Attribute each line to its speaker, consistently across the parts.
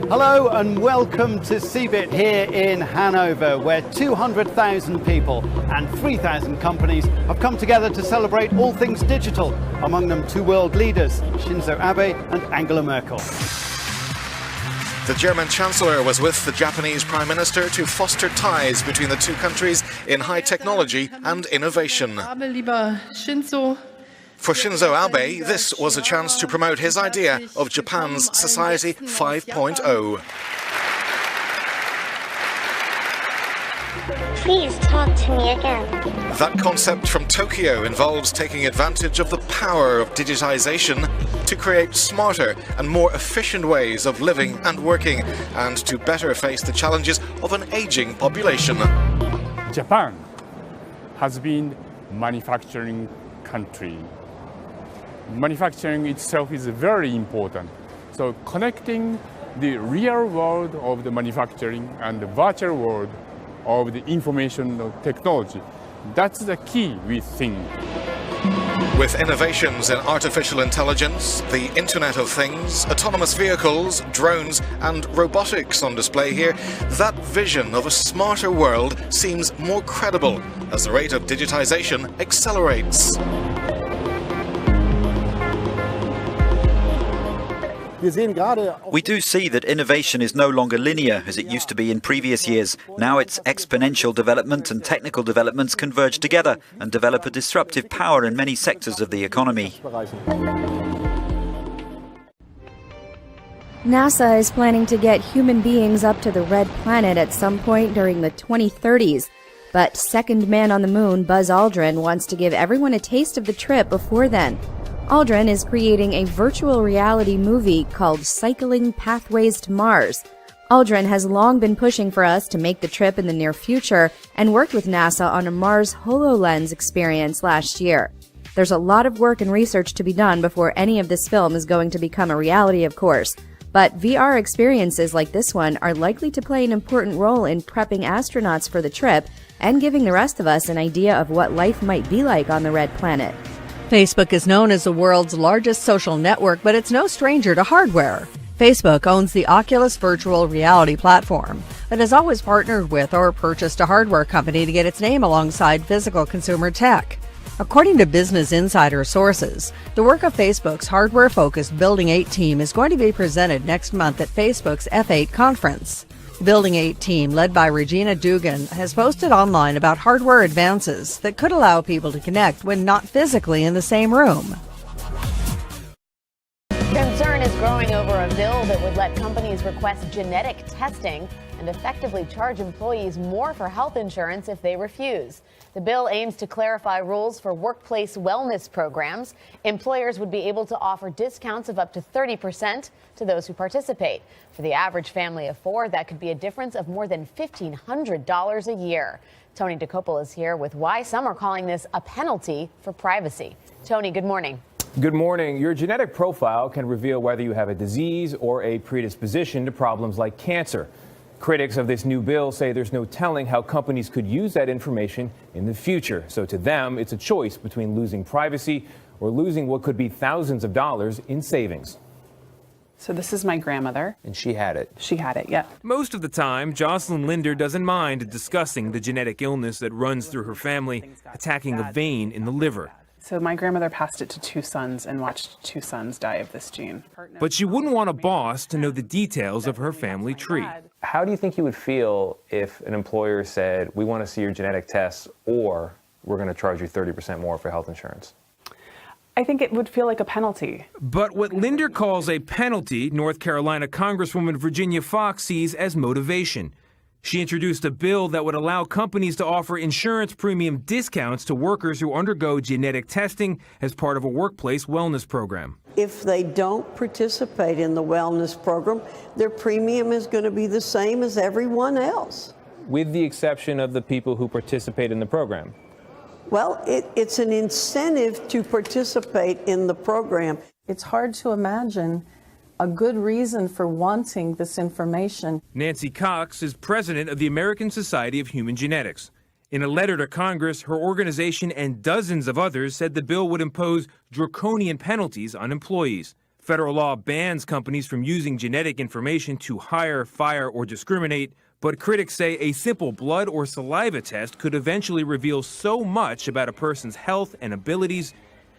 Speaker 1: Hello and welcome to CeBIT here in Hanover, where 200,000 people and 3,000 companies have come together to celebrate all things digital, among them two world leaders, Shinzo Abe and Angela Merkel.
Speaker 2: The German Chancellor was with the Japanese Prime Minister to foster ties between the two countries in high technology and innovation. For Shinzo Abe, this was a chance to promote his idea of Japan's Society 5.0.
Speaker 3: Please talk to me again.
Speaker 2: That concept from Tokyo involves taking advantage of the power of digitization to create smarter and more efficient ways of living and working, and to better face the challenges of an aging population.
Speaker 4: Japan has been a manufacturing country. Manufacturing itself is very important. So connecting the real world of the manufacturing and the virtual world of the information technology, that's the key, we think.
Speaker 2: With innovations in artificial intelligence, the Internet of Things, autonomous vehicles, drones and robotics on display here, that vision of a smarter world seems more credible as the rate of digitization accelerates.
Speaker 5: We do see that innovation is no longer linear as it used to be in previous years. Now it's exponential development and technical developments converge together and develop a disruptive power in many sectors of the economy.
Speaker 6: NASA is planning to get human beings up to the Red Planet at some point during the 2030s. But second man on the moon, Buzz Aldrin, wants to give everyone a taste of the trip before then. Aldrin is creating a virtual reality movie called Cycling Pathways to Mars. Aldrin has long been pushing for us to make the trip in the near future and worked with NASA on a Mars HoloLens experience last year. There's a lot of work and research to be done before any of this film is going to become a reality, of course. But VR experiences like this one are likely to play an important role in prepping astronauts for the trip and giving the rest of us an idea of what life might be like on the Red Planet.
Speaker 7: Facebook is known as the world's largest social network, but it's no stranger to hardware. Facebook owns the Oculus virtual reality platform, but has always partnered with or purchased a hardware company to get its name alongside physical consumer tech. According to Business Insider sources, the work of Facebook's hardware-focused Building 8 team is going to be presented next month at Facebook's F8 conference. The Building 8 team, led by Regina Dugan, has posted online about hardware advances that could allow people to connect when not physically in the same room.
Speaker 8: Concern is growing over a bill that would let companies request genetic testing and effectively charge employees more for health insurance if they refuse. The bill aims to clarify rules for workplace wellness programs. Employers would be able to offer discounts of up to 30% to those who participate. For the average family of four, that could be a difference of more than $1,500 a year. Tony DeCopel is here with why some are calling this a penalty for privacy. Tony, good morning.
Speaker 9: Good morning. Your genetic profile can reveal whether you have a disease or a predisposition to problems like cancer. Critics of this new bill say there's no telling how companies could use that information in the future. So to them, it's a choice between losing privacy or losing what could be thousands of dollars in savings.
Speaker 10: So this is my grandmother.
Speaker 9: And she had it.
Speaker 10: She had it, yeah.
Speaker 11: Most of the time, Jocelyn Linder doesn't mind discussing the genetic illness that runs through her family, attacking a vein in the liver.
Speaker 10: So my grandmother passed it to two sons and watched two sons die of this gene.
Speaker 11: But she wouldn't want a boss to know the details of her family tree.
Speaker 9: How do you think you would feel if an employer said, we want to see your genetic tests or we're going to charge you 30% more for health insurance?
Speaker 10: I think it would feel like a penalty.
Speaker 11: But what Linder calls a penalty, North Carolina Congresswoman Virginia Foxx sees as motivation. She introduced a bill that would allow companies to offer insurance premium discounts to workers who undergo genetic testing as part of a workplace wellness program.
Speaker 12: If they don't participate in the wellness program, their premium is going to be the same as everyone else.
Speaker 9: With the exception of the people who participate in the program.
Speaker 12: Well, it's an incentive to participate in the program.
Speaker 13: It's hard to imagine a good reason for wanting this information.
Speaker 11: Nancy Cox is president of the American Society of Human Genetics. In a letter to Congress, her organization and dozens of others said the bill would impose draconian penalties on employees. Federal law bans companies from using genetic information to hire, fire, or discriminate, but critics say a simple blood or saliva test could eventually reveal so much about a person's health and abilities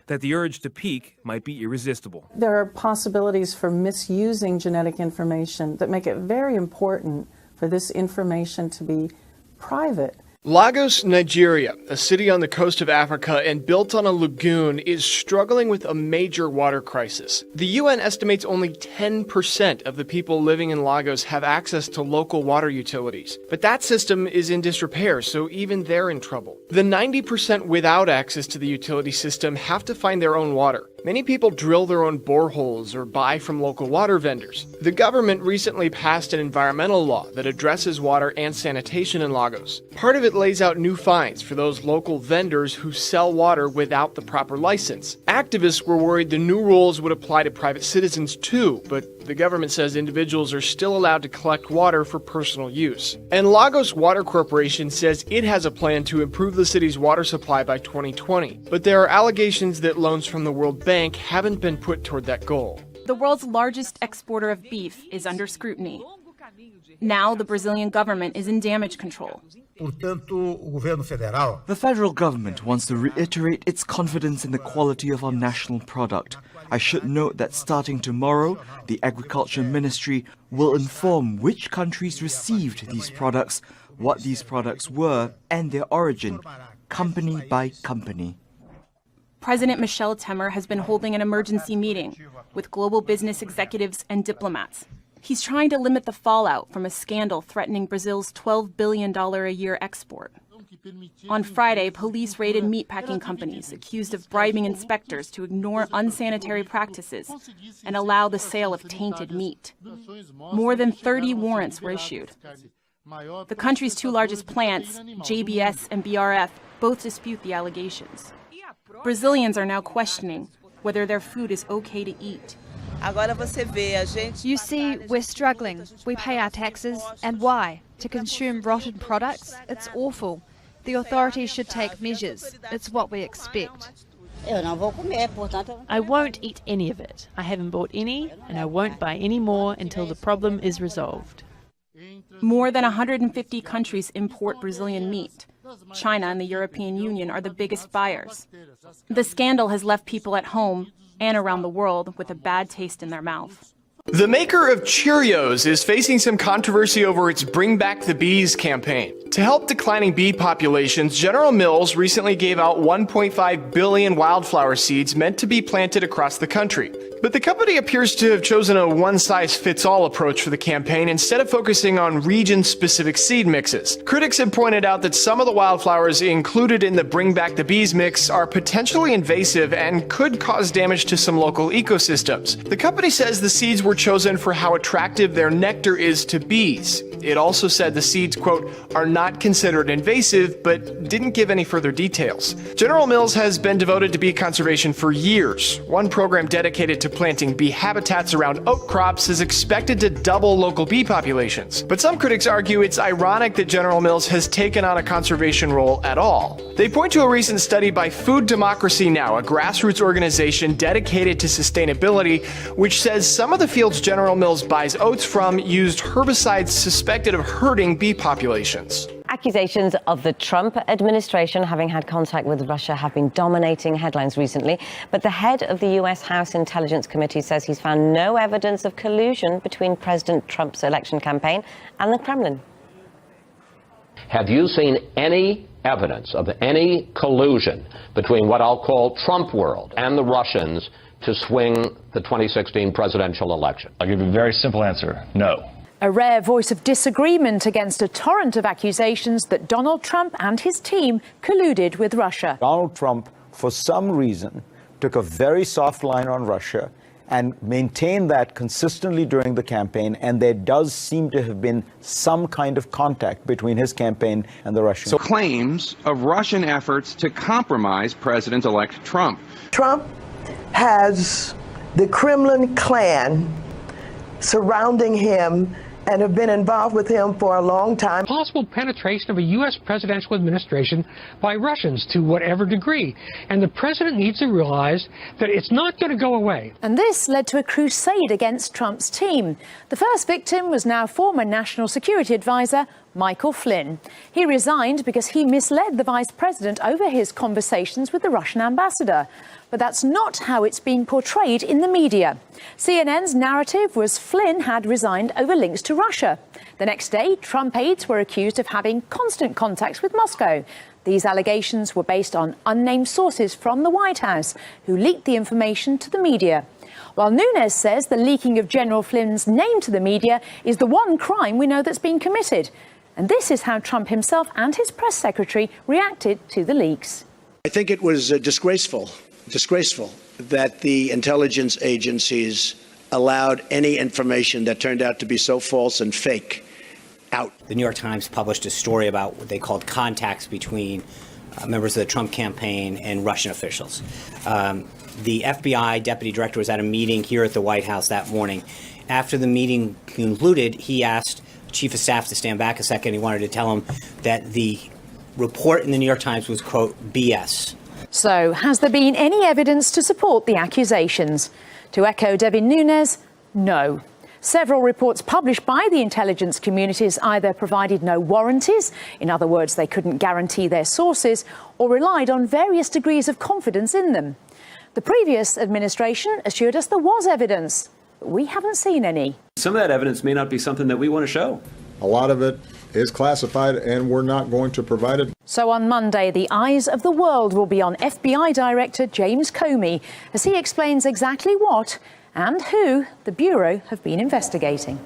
Speaker 11: that the urge to peek might be irresistible.
Speaker 13: There are possibilities for misusing genetic information that make it very important for this information to be private.
Speaker 14: Lagos, Nigeria, a city on the coast of Africa and built on a lagoon, is struggling with a major water crisis. The UN estimates only 10% of the people living in Lagos have access to local water utilities. But that system is in disrepair, so even they're in trouble. The 90% without access to the utility system have to find their own water. Many people drill their own boreholes or buy from local water vendors. The government recently passed an environmental law that addresses water and sanitation in Lagos. Part of it lays out new fines for those local vendors who sell water without the proper license. Activists were worried the new rules would apply to private citizens too, but the government says individuals are still allowed to collect water for personal use. And Lagos Water Corporation says it has a plan to improve the city's water supply by 2020. But there are allegations that loans from the World Bank haven't been put toward that goal.
Speaker 15: The world's largest exporter of beef is under scrutiny. Now the Brazilian government is in damage control.
Speaker 16: The federal government wants to reiterate its confidence in the quality of our national product. I should note that starting tomorrow, the Agriculture Ministry will inform which countries received these products, what these products were, and their origin, company by company.
Speaker 15: President Michel Temer has been holding an emergency meeting with global business executives and diplomats. He's trying to limit the fallout from a scandal threatening Brazil's $12 billion a year export. On Friday, police raided meatpacking companies accused of bribing inspectors to ignore unsanitary practices and allow the sale of tainted meat. More than 30 warrants were issued. The country's two largest plants, JBS and BRF, both dispute the allegations. Brazilians are now questioning whether their food is okay to eat.
Speaker 17: You see, we're struggling. We pay our taxes. And why? To consume rotten products? It's awful. The authorities should take measures. It's what we expect.
Speaker 18: I won't eat any of it. I haven't bought any, and I won't buy any more until the problem is resolved.
Speaker 15: More than 150 countries import Brazilian meat. China and the European Union are the biggest buyers. The scandal has left people at home and around the world with a bad taste in their mouth.
Speaker 14: The maker of Cheerios is facing some controversy over its Bring Back the Bees campaign. To help declining bee populations, General Mills recently gave out 1.5 billion wildflower seeds meant to be planted across the country. But the company appears to have chosen a one-size-fits-all approach for the campaign instead of focusing on region-specific seed mixes. Critics have pointed out that some of the wildflowers included in the Bring Back the Bees mix are potentially invasive and could cause damage to some local ecosystems. The company says the seeds were chosen for how attractive their nectar is to bees. It also said the seeds, quote, are not considered invasive, but didn't give any further details. General Mills has been devoted to bee conservation for years. One program dedicated to planting bee habitats around oak crops is expected to double local bee populations. But some critics argue it's ironic that General Mills has taken on a conservation role at all. They point to a recent study by Food Democracy Now!, a grassroots organization dedicated to sustainability, which says some of the fields General Mills buys oats from used herbicides suspected of hurting bee populations.
Speaker 19: Accusations of the Trump administration having had contact with Russia have been dominating headlines recently, but the head of the U.S. House Intelligence Committee says he's found no evidence of collusion between President Trump's election campaign and the Kremlin.
Speaker 20: Have you seen any evidence of any collusion between what I'll call Trump world and the Russians to swing the 2016 presidential election?
Speaker 21: I'll give you a very simple answer: no.
Speaker 22: A rare voice of disagreement against a torrent of accusations that Donald Trump and his team colluded with Russia.
Speaker 23: Donald Trump, for some reason, took a very soft line on Russia and maintained that consistently during the campaign, and there does seem to have been some kind of contact between his campaign and the Russians.
Speaker 24: So claims of Russian efforts to compromise President-elect Trump.
Speaker 25: Trump has the Kremlin clan surrounding him
Speaker 1: and have been involved with him for a long time.
Speaker 2: Possible penetration of a U.S. presidential administration by Russians to whatever degree. And the president needs to realize that it's not going to go away.
Speaker 22: And this led to a crusade against Trump's team. The first victim was now former National Security Advisor Michael Flynn. He resigned because he misled the vice president over his conversations with the Russian ambassador. But that's not how it's being portrayed in the media. CNN's narrative was Flynn had resigned over links to Russia. The next day, Trump aides were accused of having constant contacts with Moscow. These allegations were based on unnamed sources from the White House, who leaked the information to the media. While Nunes says the leaking of General Flynn's name to the media is the one crime we know that's been committed. And this is how Trump himself and his press secretary reacted to the leaks.
Speaker 3: I think it was disgraceful that the intelligence agencies allowed any information that turned out to be so false and fake out.
Speaker 4: The New York Times published a story about what they called contacts between members of the Trump campaign and Russian officials. The FBI deputy director was at a meeting here at the White House that morning. After the meeting concluded, he asked Chief of Staff to stand back a second. He wanted to tell him that the report in the New York Times was, quote, BS.
Speaker 22: So, has there been any evidence to support the accusations? To echo Devin Nunes, no. Several reports published by the intelligence communities either provided no warranties, in other words, they couldn't guarantee their sources, or relied on various degrees of confidence in them. The previous administration assured us there was evidence, but we haven't seen any.
Speaker 25: Some of that evidence may not be something that we want to show.
Speaker 26: A lot of it is classified, and we're not going to provide it.
Speaker 22: So on Monday, the eyes of the world will be on FBI Director James Comey as he explains exactly what and who the Bureau have been investigating.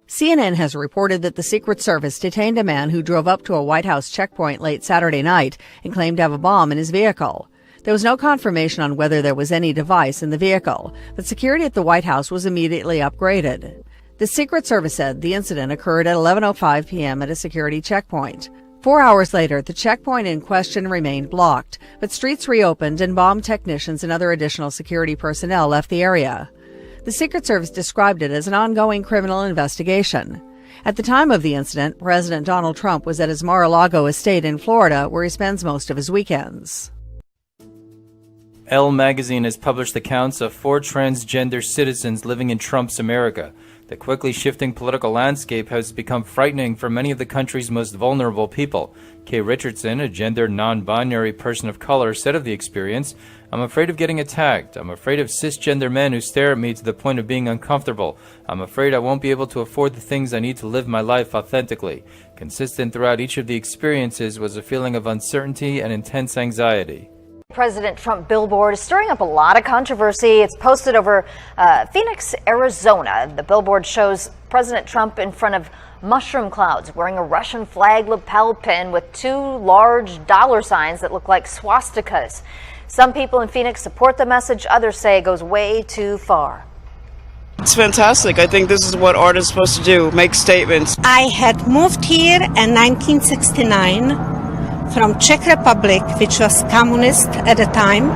Speaker 7: CNN has reported that the Secret Service detained a man who drove up to a White House checkpoint late Saturday night and claimed to have a bomb in his vehicle. There was no confirmation on whether there was any device in the vehicle, but security at the White House was immediately upgraded. The Secret Service said the incident occurred at 11:05 p.m. at a security checkpoint. 4 hours later, the checkpoint in question remained blocked, but streets reopened and bomb technicians and other additional security personnel left the area. The Secret Service described it as an ongoing criminal investigation. At the time of the incident, President Donald Trump was at his Mar-a-Lago estate in Florida, where he spends most of his weekends.
Speaker 27: Elle magazine has published accounts of 4 transgender citizens living in Trump's America. The quickly shifting political landscape has become frightening for many of the country's most vulnerable people. Kay Richardson, a gender non-binary person of color, said of the experience, "I'm afraid of getting attacked. I'm afraid of cisgender men who stare at me to the point of being uncomfortable. I'm afraid I won't be able to afford the things I need to live my life authentically." Consistent throughout each of the experiences was a feeling of uncertainty and intense anxiety.
Speaker 28: President Trump billboard is stirring up a lot of controversy. It's posted over Phoenix, Arizona. The billboard shows President Trump in front of mushroom clouds wearing a Russian flag lapel pin with 2 large dollar signs that look like swastikas. Some people in Phoenix support the message. Others say it goes way too far.
Speaker 29: It's fantastic. I think this is what art is supposed to do, make statements.
Speaker 30: I had moved here in 1969. From Czech Republic, which was communist at the time.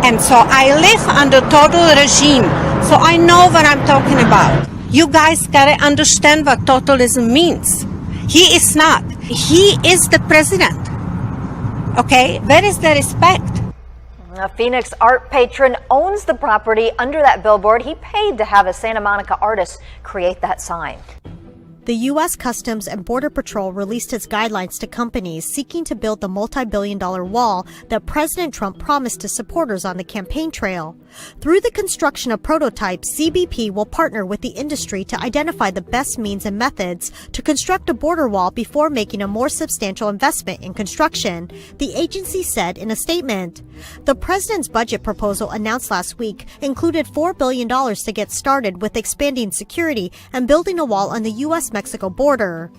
Speaker 30: And so I live under total regime, so I know what I'm talking about. You guys gotta understand what totalism means. He is not. He is the president. Okay? Where is the respect?
Speaker 28: A Phoenix art patron owns the property under that billboard. He paid to have a Santa Monica artist create that sign.
Speaker 31: The U.S. Customs and Border Patrol released its guidelines to companies seeking to build the multi-billion-dollar wall that President Trump promised to supporters on the campaign trail. Through the construction of prototypes, CBP will partner with the industry to identify the best means and methods to construct a border wall before making a more substantial investment in construction, the agency said in a statement. The president's budget proposal announced last week included $4 billion to get started with expanding security and building a wall on the U.S.-Mexico border.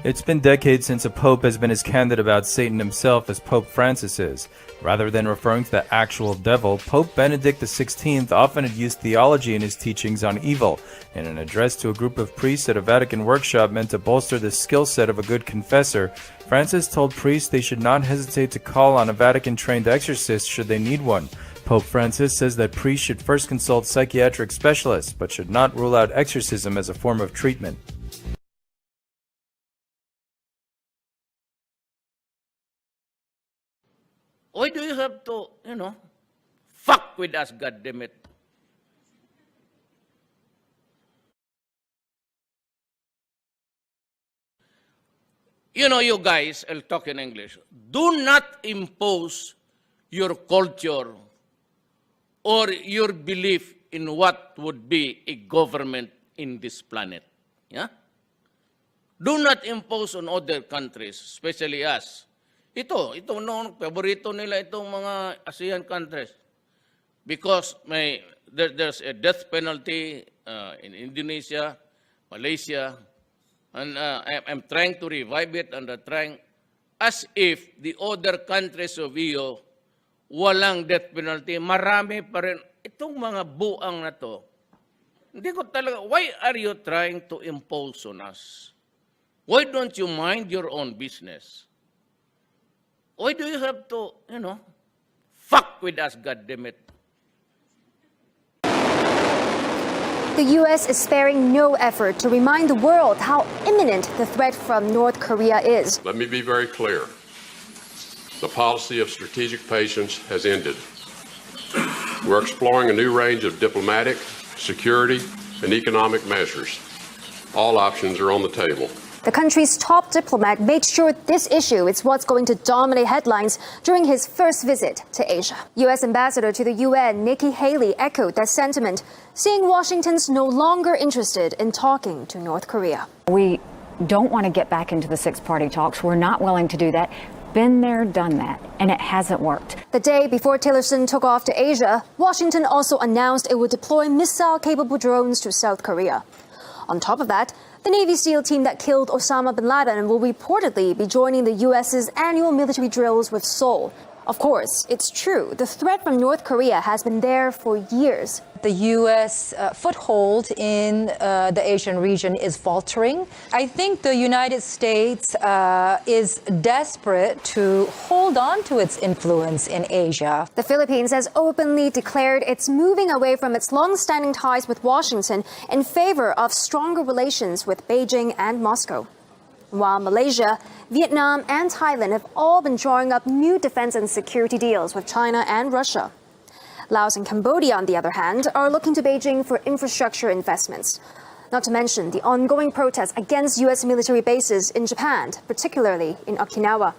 Speaker 27: It's been decades since a pope has been as candid about Satan himself as Pope Francis is. Rather than referring to the actual devil, Pope Benedict XVI often had used theology in his teachings on evil. In an address to a group of priests at a Vatican workshop meant to bolster the skill set of a good confessor, Francis told priests they should not hesitate to call on a Vatican-trained exorcist should they need one. Pope Francis says that priests should first consult psychiatric specialists, but should not rule out exorcism as a form of treatment.
Speaker 5: Why do you have to, fuck with us, goddammit? You guys, I'll talk in English. Do not impose your culture or your belief in what would be a government in this planet. Yeah? Do not impose on other countries, especially us. Ito paborito nila itong mga ASEAN countries. Because there's a death penalty in Indonesia, Malaysia, and I'm trying to revive it and trying as if the other countries of EU walang death penalty, marami pa rin. Itong mga buang na to, hindi ko talaga, why are you trying to impose on us? Why don't you mind your own business? Why do you have to, fuck with us, goddammit?
Speaker 6: The U.S. is sparing no effort to remind the world how imminent the threat from North Korea is.
Speaker 8: Let me be very clear. The policy of strategic patience has ended. We're exploring a new range of diplomatic, security, and economic measures. All options are on the table.
Speaker 6: The country's top diplomat made sure this issue is what's going to dominate headlines during his first visit to Asia. U.S. Ambassador to the UN, Nikki Haley, echoed that sentiment, saying Washington's no longer interested in talking to North Korea.
Speaker 9: We don't want to get back into the six-party talks. We're not willing to do that. Been there, done that, and it hasn't worked.
Speaker 6: The day before Tillerson took off to Asia, Washington also announced it would deploy missile-capable drones to South Korea. On top of that, the Navy SEAL team that killed Osama bin Laden will reportedly be joining the U.S.'s annual military drills with Seoul. Of course, it's true, the threat from North Korea has been there for years.
Speaker 10: The U.S. foothold in the Asian region is faltering. I think the United States is desperate to hold on to its influence in Asia.
Speaker 6: The Philippines has openly declared it's moving away from its long-standing ties with Washington in favor of stronger relations with Beijing and Moscow. While Malaysia, Vietnam, and Thailand have all been drawing up new defense and security deals with China and Russia. Laos and Cambodia, on the other hand, are looking to Beijing for infrastructure investments. Not to mention the ongoing protests against U.S. military bases in Japan, particularly in Okinawa.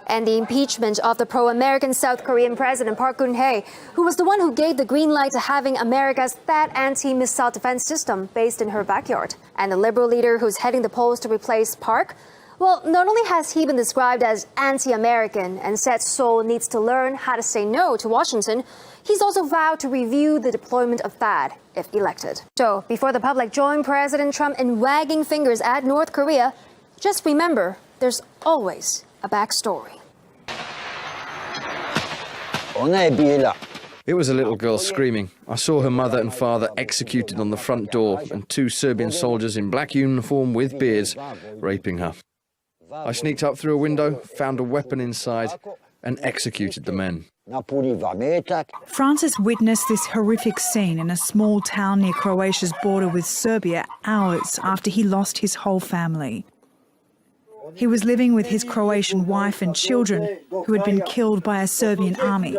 Speaker 6: And the impeachment of the pro-American South Korean President Park Geun-hye, who was the one who gave the green light to having America's THAAD anti-missile defense system based in her backyard. And the Liberal leader who's heading the polls to replace Park, well, not only has he been described as anti-American and said Seoul needs to learn how to say no to Washington, he's also vowed to review the deployment of THAAD if elected. So, before the public join President Trump in wagging fingers at North Korea, just remember, there's always a backstory.
Speaker 11: It was a little girl screaming. I saw her mother and father executed on the front door and two Serbian soldiers in black uniform with beards raping her. I sneaked up through a window, found a weapon inside, and executed the men.
Speaker 12: Francis witnessed this horrific scene in a small town near Croatia's border with Serbia hours after he lost his whole family. He was living with his Croatian wife and children who had been killed by a Serbian army.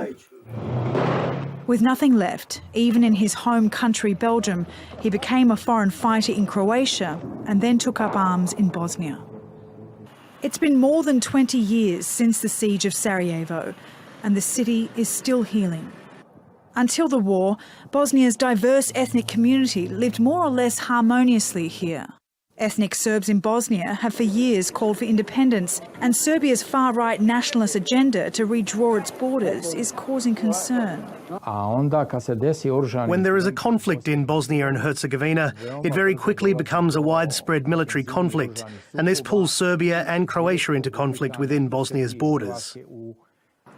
Speaker 12: With nothing left, even in his home country Belgium, he became a foreign fighter in Croatia and then took up arms in Bosnia. It's been more than 20 years since the siege of Sarajevo, and the city is still healing. Until the war, Bosnia's diverse ethnic community lived more or less harmoniously here. Ethnic Serbs in Bosnia have for years called for independence, and Serbia's far-right nationalist agenda to redraw its borders is causing concern.
Speaker 13: When there is a conflict in Bosnia and Herzegovina, it very quickly becomes a widespread military conflict, and this pulls Serbia and Croatia into conflict within Bosnia's borders.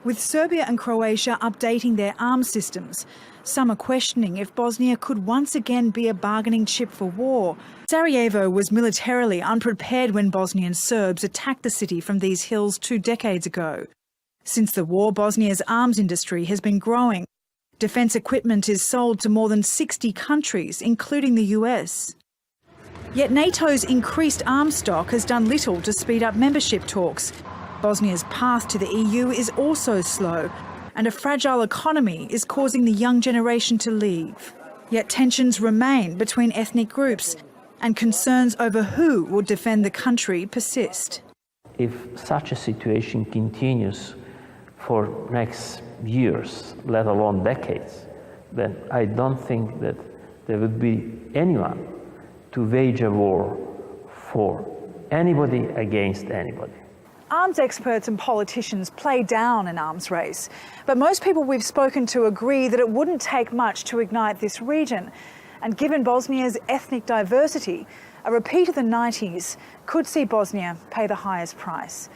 Speaker 12: With Serbia and Croatia updating their arms systems, Some are questioning if Bosnia could once again be a bargaining chip for war. Sarajevo was militarily unprepared when Bosnian Serbs attacked the city from these hills 2 decades ago. Since the war, Bosnia's arms industry has been growing. Defence equipment is sold to more than 60 countries, including the US. Yet NATO's increased arms stock has done little to speed up membership talks. Bosnia's path to the EU is also slow, and a fragile economy is causing the young generation to leave. Yet tensions remain between ethnic groups, and concerns over who will defend the country persist.
Speaker 1: If such a situation continues for next years, let alone decades, then I don't think that there would be anyone to wage a war for anybody against anybody.
Speaker 12: Arms experts and politicians play down an arms race, but most people we've spoken to agree that it wouldn't take much to ignite this region. And given Bosnia's ethnic diversity, a repeat of the 90s could see Bosnia pay the highest price.